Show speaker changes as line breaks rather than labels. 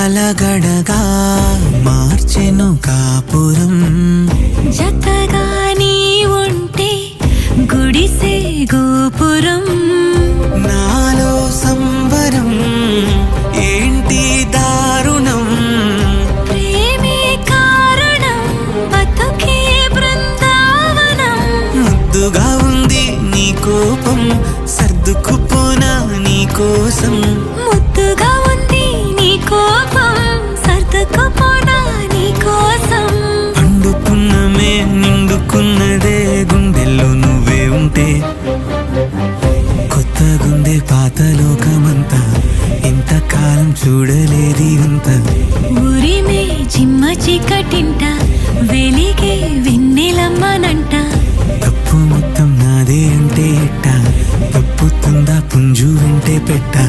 కలగడగా మార్చెను కాపురం.
జతగా నీ ఉంటే గుడిసే గోపురం.
నాలో సంబరం ఏంటి దారుణం.
ప్రేమే కారణం బతుకే బృందావనం.
ముద్దుగా ఉంది నీ కోపం సర్దుకుపోనా నీ కోసం.
ముద్దుగా ఉంది నీ కోపం సర్దుకుపోనా నీ కోసం.
పండుకున్నమే నిండుకున్నదే గుండెల్లో నువ్వే ఉంటే. కొత్తగుందే పాత లోకమంతా ఇంతకాలం చూడలేది అంత.
ఊరిమే చిమ్మ చీకటింట వెలిగే వెన్నెలమ్మనంట.
తప్పు మొత్తం నాదే అంటే ఎట్టా తప్పుతుందా పుంజు వెంటే పెట్టా.